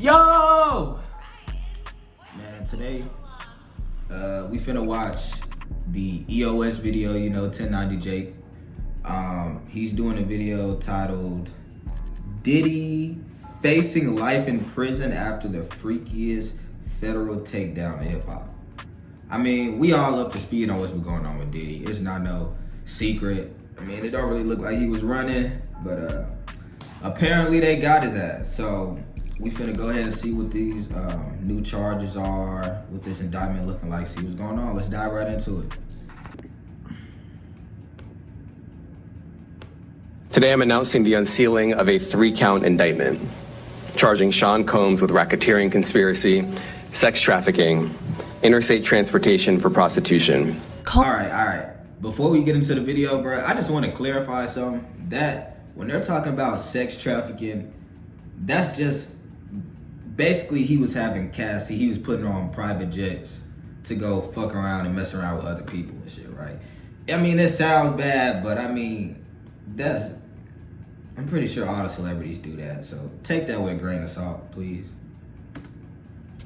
Yo! Man, today, we finna watch the EOS video, 1090 Jake. He's doing a video titled Diddy Facing Life in Prison After the Freakiest Federal Takedown of Hip Hop. I mean, we all up to speed on what's been going on with Diddy. It's not no secret. I mean, it don't really look like he was running, but apparently they got his ass. So we finna go ahead and see what these new charges are, what this indictment looking like, see what's going on. Let's dive right into it. Today I'm announcing the unsealing of a 3-count indictment, charging Sean Combs with racketeering conspiracy, sex trafficking, interstate transportation for prostitution. All right. Before we get into the video, bro, I just want to clarify something. That when they're talking about sex trafficking, that's just basically he was having Cassie. He was putting on private jets to go fuck around and mess around with other people and shit, right? I mean, it sounds bad, but I mean, I'm pretty sure all the celebrities do that. So take that with a grain of salt, please.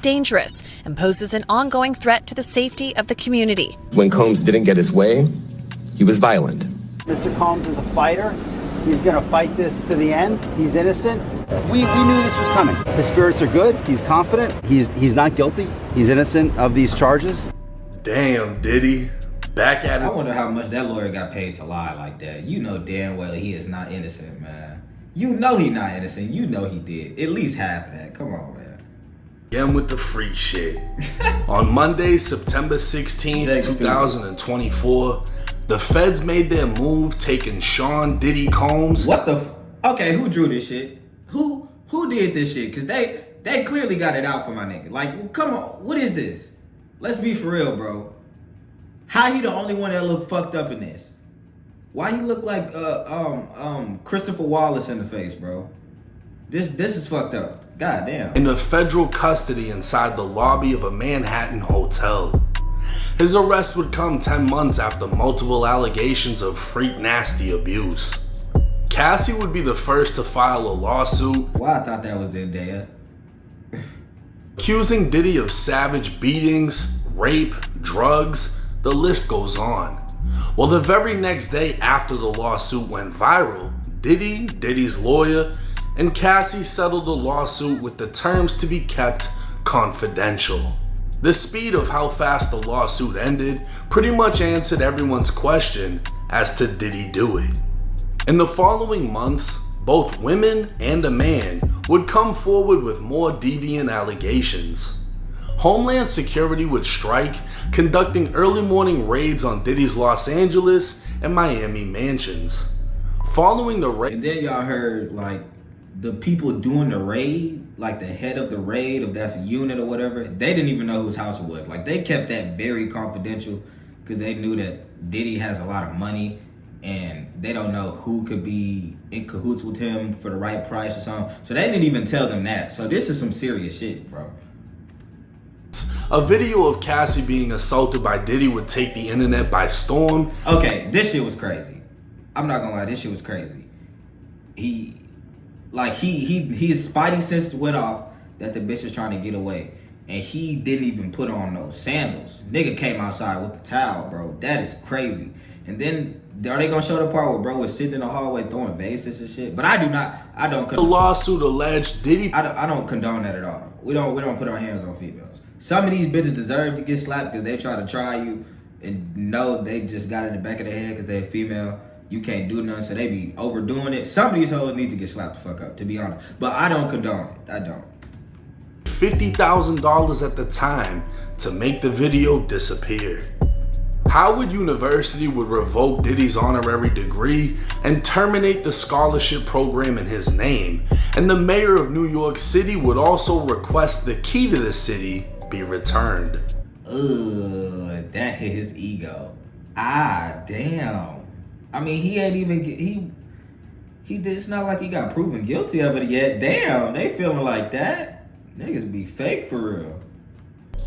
Dangerous and poses an ongoing threat to the safety of the community. When Combs didn't get his way, he was violent. Mr. Combs is a fighter. He's going to fight this to the end. He's innocent. We knew this was coming. His spirits are good. He's confident. He's not guilty. He's innocent of these charges. Damn, Diddy. Back at it. I wonder how much that lawyer got paid to lie like that. You know damn well he is not innocent, man. You know he not innocent. You know he did. At least half of that. Come on, man. Again with the free shit. On Monday, September 16th, 2024, the feds made their move, taking Sean Diddy Combs. What the? Okay, who drew this shit? Who did this shit? Cause they clearly got it out for my nigga. Like, come on, what is this? Let's be for real, bro. How he the only one that look fucked up in this? Why he look like Christopher Wallace in the face, bro? This is fucked up. God damn. In the federal custody inside the lobby of a Manhattan hotel. His arrest would come 10 months after multiple allegations of freak nasty abuse. Cassie would be the first to file a lawsuit. Well, I thought that was Zendaya. Accusing Diddy of savage beatings, rape, drugs, the list goes on. Well, the very next day after the lawsuit went viral, Diddy's lawyer, and Cassie settled the lawsuit with the terms to be kept confidential. The speed of how fast the lawsuit ended pretty much answered everyone's question as to did he do it. In the following months, both women and a man would come forward with more deviant allegations. Homeland Security would strike, conducting early morning raids on Diddy's Los Angeles and Miami mansions. Following the raid, and then y'all heard like the people doing the raid, like the head of the raid, if that's a unit or whatever, they didn't even know whose house it was. Like they kept that very confidential because they knew that Diddy has a lot of money and they don't know who could be in cahoots with him for the right price or something. So they didn't even tell them that. So this is some serious shit, bro. A video of Cassie being assaulted by Diddy would take the internet by storm. Okay, this shit was crazy. I'm not gonna lie, this shit was crazy. His spidey sense went off that the bitch was trying to get away. And he didn't even put on no sandals. Nigga came outside with the towel, bro. That is crazy. And then, are they gonna show the part where bro was sitting in the hallway throwing vases and shit? But I don't The lawsuit alleged Diddy. I don't condone that at all. We don't put our hands on females. Some of these bitches deserve to get slapped because they try to try you and know they just got it in the back of their head because they're female. You can't do nothing, so they be overdoing it. Some of these hoes need to get slapped the fuck up, to be honest. But I don't condone it. I don't. $50,000 at the time to make the video disappear. Howard University would revoke Diddy's honorary degree and terminate the scholarship program in his name. And the mayor of New York City would also request the key to the city be returned. Ugh, that hit his ego. Ah, damn. I mean, he ain't even he did. It's not like he got proven guilty of it yet. Damn, they feeling like that. Niggas be fake for real.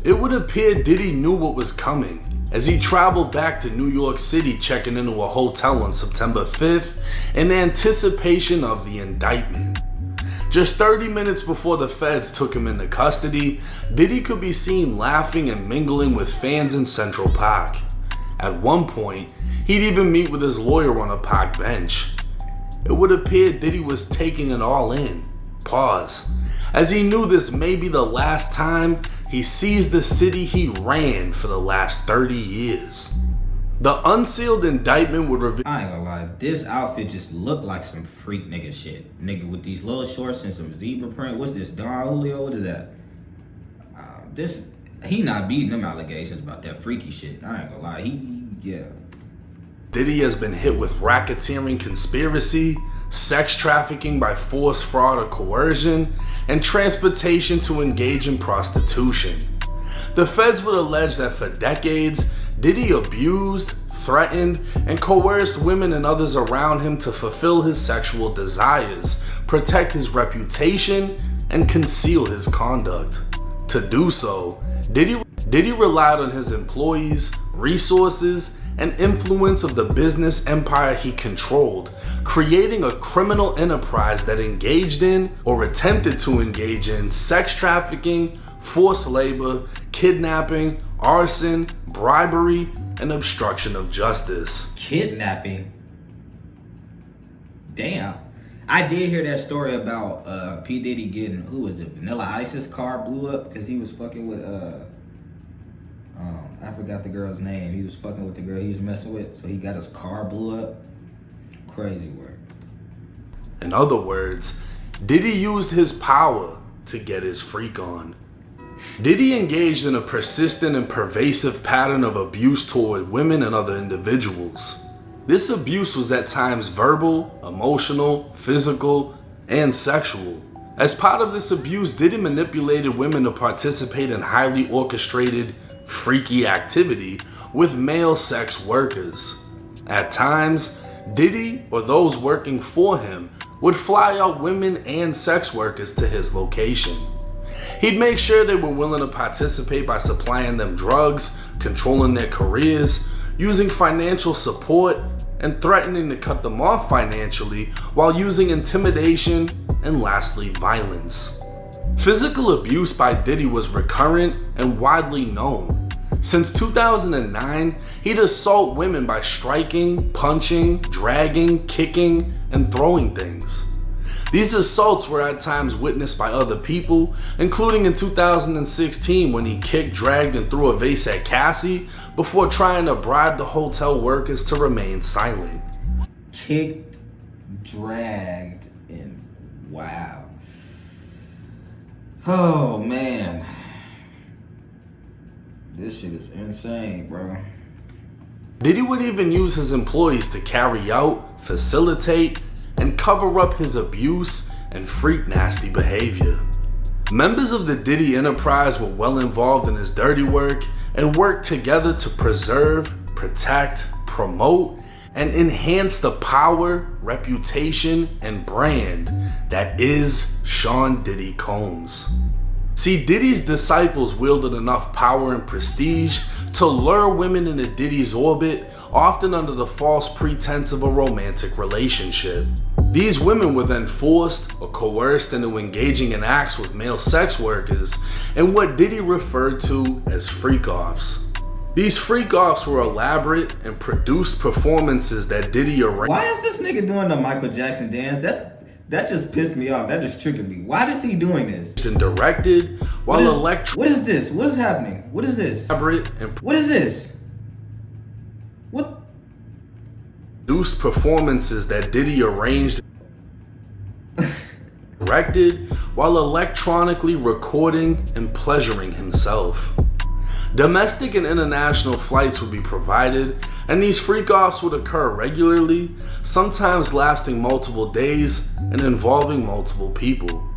It would appear Diddy knew what was coming as he traveled back to New York City, checking into a hotel on September 5th in anticipation of the indictment. Just 30 minutes before the feds took him into custody, Diddy could be seen laughing and mingling with fans in Central Park. At one point, he'd even meet with his lawyer on a park bench. It would appear Diddy was taking it all in. Pause. As he knew this may be the last time he sees the city he ran for the last 30 years. The unsealed indictment would reveal— I ain't gonna lie, this outfit just looked like some freak nigga shit. Nigga with these little shorts and some zebra print. What's this, Don Julio? What is that? He not beating them allegations about that freaky shit. I ain't gonna lie, yeah. Diddy has been hit with racketeering conspiracy, sex trafficking by force, fraud, or coercion, and transportation to engage in prostitution. The feds would allege that for decades, Diddy abused, threatened, and coerced women and others around him to fulfill his sexual desires, protect his reputation, and conceal his conduct. To do so, Diddy relied on his employees, resources, and influence of the business empire he controlled, creating a criminal enterprise that engaged in or attempted to engage in sex trafficking, forced labor, kidnapping, arson, bribery, and obstruction of justice. Kidnapping? Damn. I did hear that story about P. Diddy getting, who was it, Vanilla Ice's car blew up because he was fucking with, I forgot the girl's name. He was fucking with the girl he was messing with, so he got his car blew up. Crazy work. In other words, Diddy used his power to get his freak on. Diddy engaged in a persistent and pervasive pattern of abuse toward women and other individuals. This abuse was at times verbal, emotional, physical, and sexual. As part of this abuse, Diddy manipulated women to participate in highly orchestrated, freaky activity with male sex workers. At times, Diddy or those working for him would fly out women and sex workers to his location. He'd make sure they were willing to participate by supplying them drugs, controlling their careers, using financial support, and threatening to cut them off financially while using intimidation and lastly violence. Physical abuse by Diddy was recurrent and widely known. Since 2009, he'd assault women by striking, punching, dragging, kicking, and throwing things. These assaults were at times witnessed by other people, including in 2016 when he kicked, dragged, and threw a vase at Cassie before trying to bribe the hotel workers to remain silent. Kicked, dragged, and wow. Oh man. This shit is insane, bro. Diddy would even use his employees to carry out, facilitate, and cover up his abuse and freak nasty behavior. Members of the Diddy enterprise were well involved in his dirty work and worked together to preserve, protect, promote, and enhance the power, reputation, and brand that is Sean Diddy Combs. See, Diddy's disciples wielded enough power and prestige to lure women into Diddy's orbit, often under the false pretense of a romantic relationship. These women were then forced or coerced into engaging in acts with male sex workers in what Diddy referred to as freak-offs. These freak-offs were elaborate and produced performances that Diddy arranged. Why is this nigga doing the Michael Jackson dance? That just pissed me off. That just triggered me. Why is he doing this? And directed while What is this? What is happening? What is this? What is this? What? Produced performances that Diddy arranged, directed while electronically recording and pleasuring himself. Domestic and international flights would be provided, and these freak-offs would occur regularly, sometimes lasting multiple days and involving multiple people.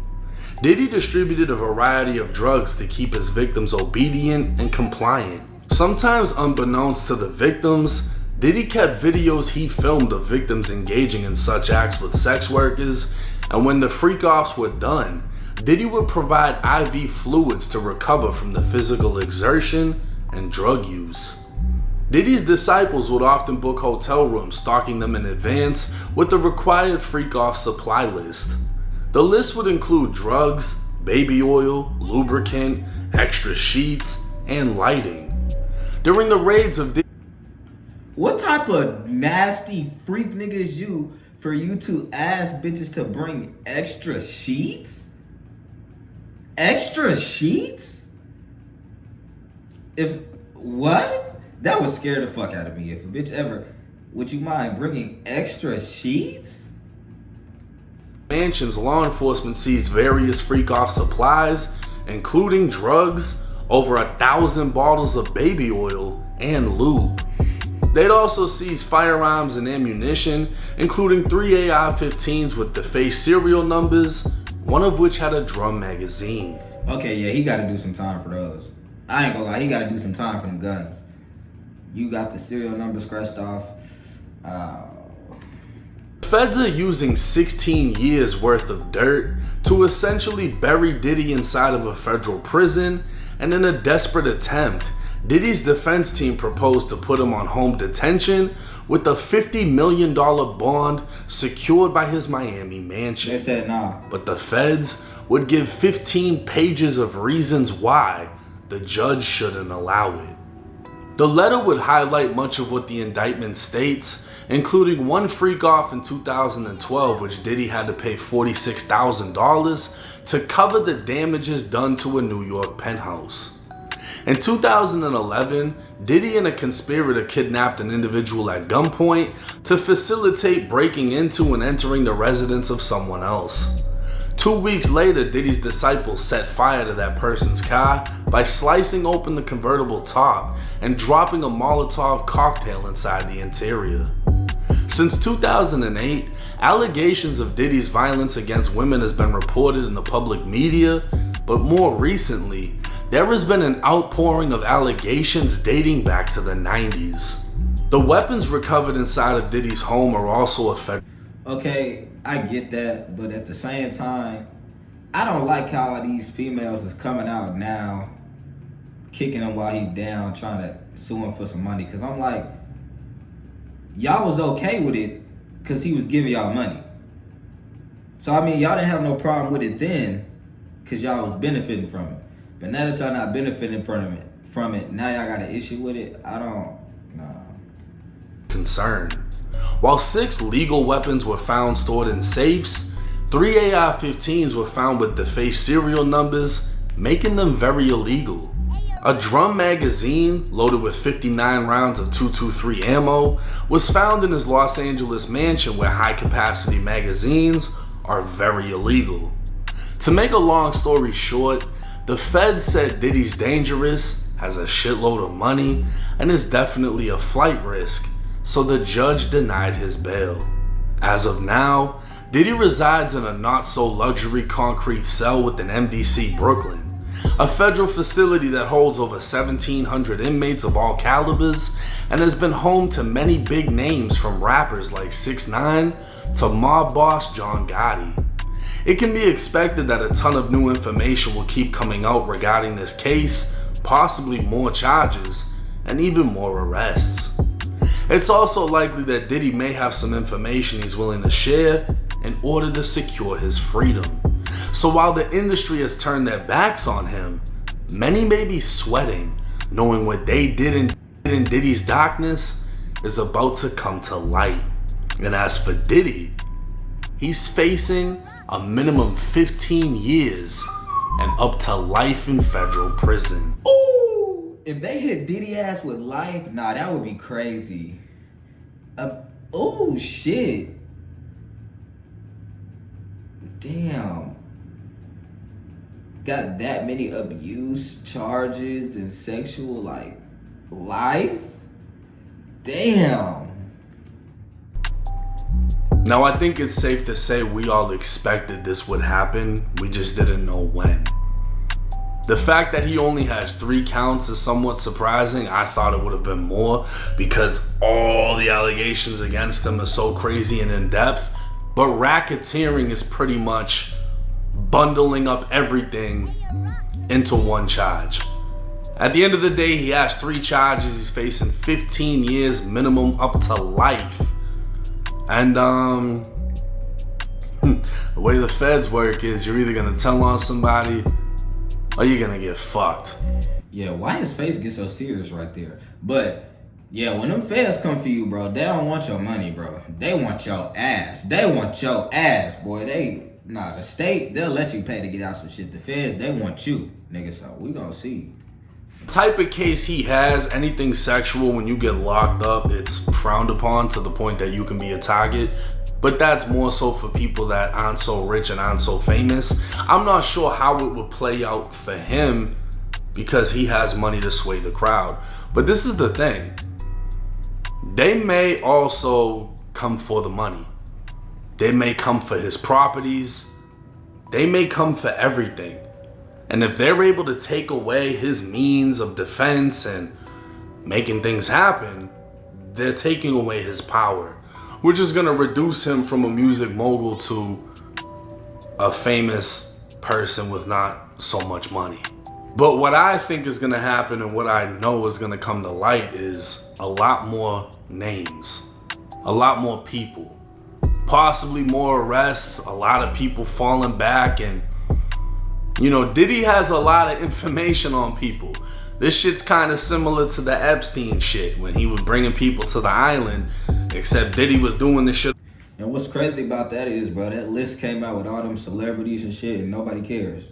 Diddy distributed a variety of drugs to keep his victims obedient and compliant. Sometimes unbeknownst to the victims, Diddy kept videos he filmed of victims engaging in such acts with sex workers, and when the freak-offs were done, Diddy would provide IV fluids to recover from the physical exertion and drug use. Diddy's disciples would often book hotel rooms, stocking them in advance with the required freak-off supply list. The list would include drugs, baby oil, lubricant, extra sheets, and lighting. During the raids of Diddy, What type of nasty freak nigga is you for you to ask bitches to bring extra sheets? Extra sheets? If what? That would scare the fuck out of me. If a bitch ever, would you mind bringing extra sheets? mansions, law enforcement seized various freak-off supplies, including drugs, over 1,000 bottles of baby oil, and lube. They'd also seized firearms and ammunition, including 3 AR-15s with defaced serial numbers, one of which had a drum magazine. Okay, yeah, he gotta do some time for those. I ain't gonna lie, he gotta do some time for them guns. You got the serial number scratched off. Feds are using 16 years worth of dirt to essentially bury Diddy inside of a federal prison, and in a desperate attempt, Diddy's defense team proposed to put him on home detention with a $50 million bond secured by his Miami mansion. They said nah. But the feds would give 15 pages of reasons why the judge shouldn't allow it. The letter would highlight much of what the indictment states, including one freak-off in 2012 which Diddy had to pay $46,000 to cover the damages done to a New York penthouse. In 2011, Diddy and a conspirator kidnapped an individual at gunpoint to facilitate breaking into and entering the residence of someone else. 2 weeks later, Diddy's disciples set fire to that person's car by slicing open the convertible top and dropping a Molotov cocktail inside the interior. Since 2008, allegations of Diddy's violence against women has been reported in the public media, but more recently, there has been an outpouring of allegations dating back to the 90s. The weapons recovered inside of Diddy's home are also affected. Okay, I get that, but at the same time, I don't like how these females is coming out now, kicking him while he's down, trying to sue him for some money. Cause I'm like, y'all was okay with it cause he was giving y'all money. So I mean, y'all didn't have no problem with it then cause y'all was benefiting from it. But now that y'all not benefiting from it, now y'all got an issue with it. I don't, nah. Concern. While 6 legal weapons were found stored in safes, 3 AR-15s were found with defaced serial numbers, making them very illegal. A drum magazine loaded with 59 rounds of .223 ammo was found in his Los Angeles mansion, where high-capacity magazines are very illegal. To make a long story short, the feds said Diddy's dangerous, has a shitload of money, and is definitely a flight risk, so the judge denied his bail. As of now, Diddy resides in a not-so-luxury concrete cell within MDC Brooklyn, a federal facility that holds over 1,700 inmates of all calibers and has been home to many big names from rappers like 6ix9ine to mob boss John Gotti. It can be expected that a ton of new information will keep coming out regarding this case, possibly more charges, and even more arrests. It's also likely that Diddy may have some information he's willing to share in order to secure his freedom. So while the industry has turned their backs on him, many may be sweating, knowing what they did in Diddy's darkness is about to come to light. And as for Diddy, he's facing a minimum 15 years and up to life in federal prison. Ooh, if they hit Diddy ass with life, nah, that would be crazy. Oh shit. Damn. Got that many abuse charges and sexual life? Damn. Now I think it's safe to say we all expected this would happen, we just didn't know when. The fact that he only has 3 counts is somewhat surprising. I thought it would have been more because all the allegations against him are so crazy and in depth, but racketeering is pretty much bundling up everything into one charge. At the end of the day, he has 3 charges. He's facing 15 years minimum up to life. And The way the feds work is you're either gonna tell on somebody or you're gonna get fucked. Yeah, why his face get so serious right there? But yeah, when them feds come for you, bro, they don't want your money, bro. They want your ass. They want your ass, boy. The state, they'll let you pay to get out some shit. The feds, they want you, nigga. So we gonna see. Type of case he has, anything sexual, when you get locked up, it's frowned upon to the point that you can be a target. But that's more so for people that aren't so rich and aren't so famous. I'm not sure how it would play out for him because he has money to sway the crowd. But this is the thing. They may also come for the money. They may come for his properties. They may come for everything. And if they're able to take away his means of defense and making things happen, they're taking away his power, which is gonna reduce him from a music mogul to a famous person with not so much money. But what I think is gonna happen and what I know is gonna come to light is a lot more names, a lot more people, possibly more arrests, a lot of people falling back. And you know, Diddy has a lot of information on people. This shit's kind of similar to the Epstein shit when he was bringing people to the island, except Diddy was doing this shit. And what's crazy about that is, bro, that list came out with all them celebrities and shit, and nobody cares.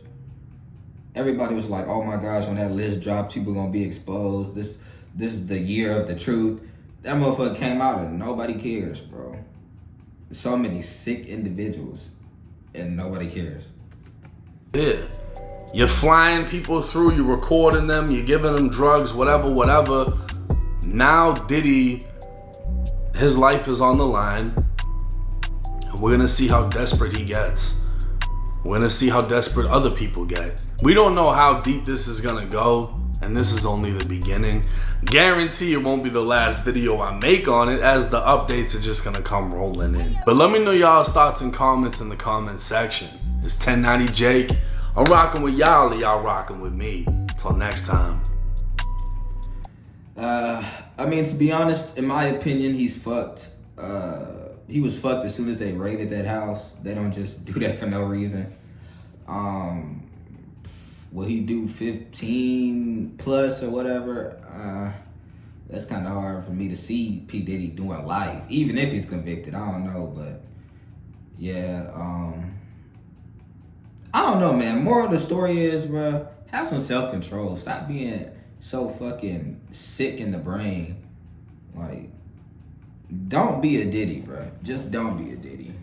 Everybody was like, oh my gosh, when that list dropped, people gonna be exposed. This is the year of the truth. That motherfucker came out and nobody cares, bro. So many sick individuals and nobody cares. Yeah. You're flying people through, you're recording them, you're giving them drugs, whatever. Now Diddy, his life is on the line. And we're gonna see how desperate he gets. We're gonna see how desperate other people get. We don't know how deep this is gonna go, and this is only the beginning. Guarantee it won't be the last video I make on it, as the updates are just gonna come rolling in. But let me know y'all's thoughts and comments in the comment section. It's 1090 Jake. I'm rocking with y'all, or y'all rocking with me. Till next time. I mean, to be honest, in my opinion, he's fucked. He was fucked as soon as they raided that house. They don't just do that for no reason. Will he do 15 plus or whatever? That's kind of hard for me to see P. Diddy doing life, even if he's convicted. I don't know, but yeah. I don't know, man. Moral of the story is, bro, have some self-control. Stop being so fucking sick in the brain. Like, don't be a Diddy, bro. Just don't be a Diddy.